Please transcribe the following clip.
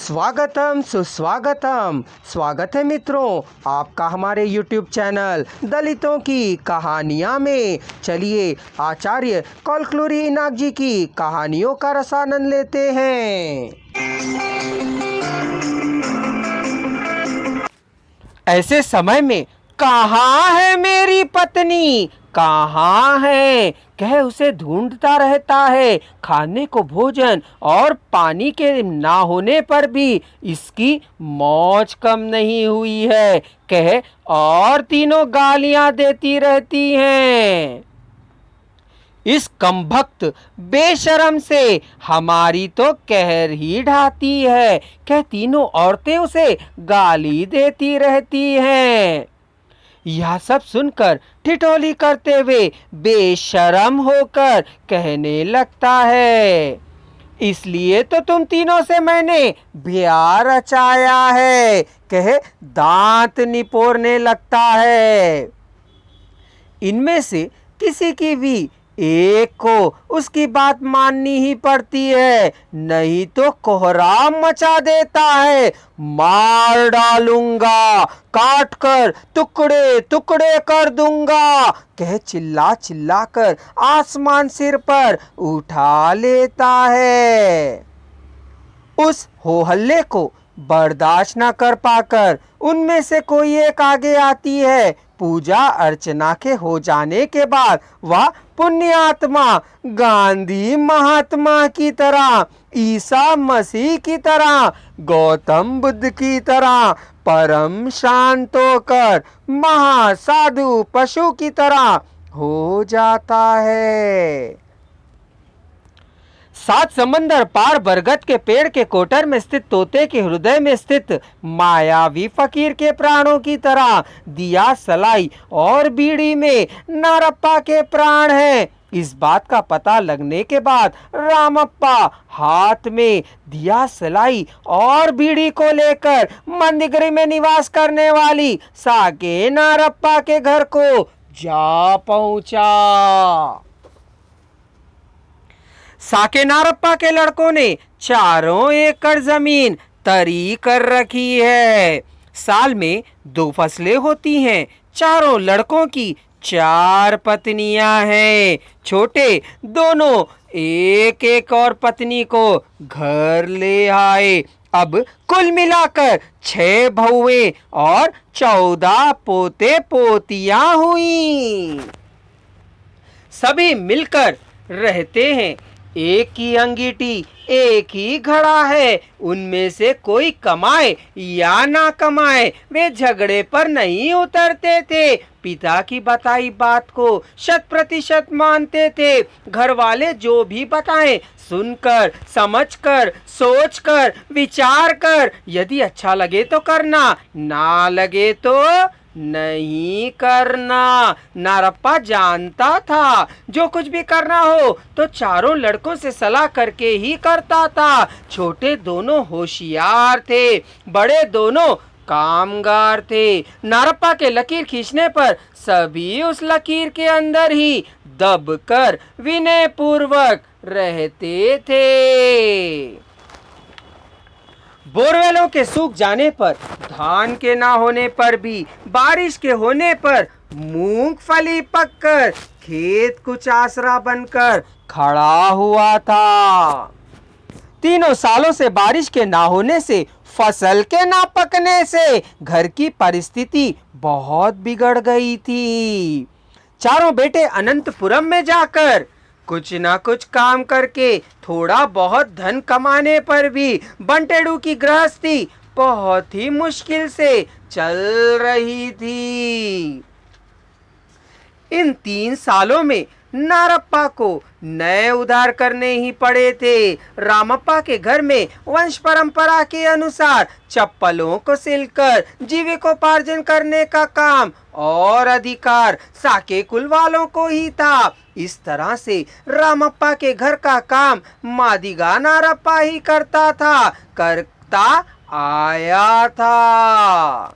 स्वागतम सुस्वागतम। स्वागत है मित्रों आपका हमारे YouTube चैनल दलितों की कहानियाँ में। चलिए आचार्य कौलक्लूरी इनाक जी की कहानियों का रसानंद लेते हैं। ऐसे समय में कहाँ है मेरी पत्नी, कहाँ है कह उसे ढूंढता रहता है। खाने को भोजन और पानी के ना होने पर भी इसकी मौज कम नहीं हुई है कह और तीनों गालियां देती रहती हैं। इस कमबख्त बेशरम से हमारी तो कहर ही ढाती है कह तीनों औरतें उसे गाली देती रहती हैं। यह सब सुनकर ठिठोली करते हुए बेशरम होकर कहने लगता है, इसलिए तो तुम तीनों से मैंने ब्याह रचाया है कह दांत निपोरने लगता है। इनमें से किसी की भी एक को उसकी बात माननी ही पड़ती है, नहीं तो कोहराम मचा देता है। मार डालूंगा, काट कर टुकड़े टुकड़े कर दूंगा कह चिल्ला चिल्ला कर आसमान सिर पर उठा लेता है। उस हो हल्ले को बर्दाश्त न कर पाकर उनमें से कोई एक आगे आती है। पूजा अर्चना के हो जाने के बाद वह पुण्य आत्मा गांधी महात्मा की तरह, ईसा मसीह की तरह, गौतम बुद्ध की तरह परम शांत होकर महासाधु पशु की तरह हो जाता है। सात समंदर पार बरगद के पेड़ के कोटर में स्थित तोते के हृदय में स्थित मायावी फकीर के प्राणों की तरह दिया सलाई और बीड़ी में नारप्पा के प्राण हैं। इस बात का पता लगने के बाद रामप्पा हाथ में दिया सलाई और बीड़ी को लेकर मंदिगिरी में निवास करने वाली साके नारप्पा के घर को जा पहुंचा। साके नारप्पा के लड़कों ने 4 एकड़ जमीन तरी कर रखी है। साल में 2 फसलें होती हैं। चारों लड़कों की 4 पत्नियां हैं। छोटे दोनों एक एक और पत्नी को घर ले आए। अब कुल मिलाकर 6 बहुएं और 14 पोते पोतियां हुई। सभी मिलकर रहते हैं। एक की अंगीठी एक ही घड़ा है। उनमें से कोई कमाए या ना कमाए वे झगड़े पर नहीं उतरते थे। पिता की बताई बात को 100% मानते थे। घर वाले जो भी बताएं सुनकर, समझकर, सोचकर, विचार कर, यदि अच्छा लगे तो करना, ना लगे तो नहीं करना। नारप्पा जानता था जो कुछ भी करना हो तो चारों लड़कों से सलाह करके ही करता था। छोटे दोनों होशियार थे, बड़े दोनों कामगार थे। नारप्पा के लकीर खींचने पर सभी उस लकीर के अंदर ही दबकर विनय पूर्वक रहते थे। बोरवेलों के सूख जाने पर, धान के ना होने पर भी, बारिश के होने पर मूंगफली पककर खेत कुछ आसरा बनकर खड़ा हुआ था। तीनों सालों से बारिश के ना होने से, फसल के ना पकने से घर की परिस्थिति बहुत बिगड़ गई थी। चारों बेटे अनंतपुरम में जाकर कुछ ना कुछ काम करके थोड़ा बहुत धन कमाने पर भी बंटेड़ू की गृहस्थी बहुत ही मुश्किल से चल रही थी। इन 3 सालों में नारप्पा को नए उधार करने ही पड़े थे। रामप्पा के घर में वंश परंपरा के अनुसार चप्पलों को सिलकर जीविकोपार्जन करने का काम और अधिकार साके कुल वालों को ही था। इस तरह से रामप्पा के घर का काम मादिगा नारप्पा ही करता आया था।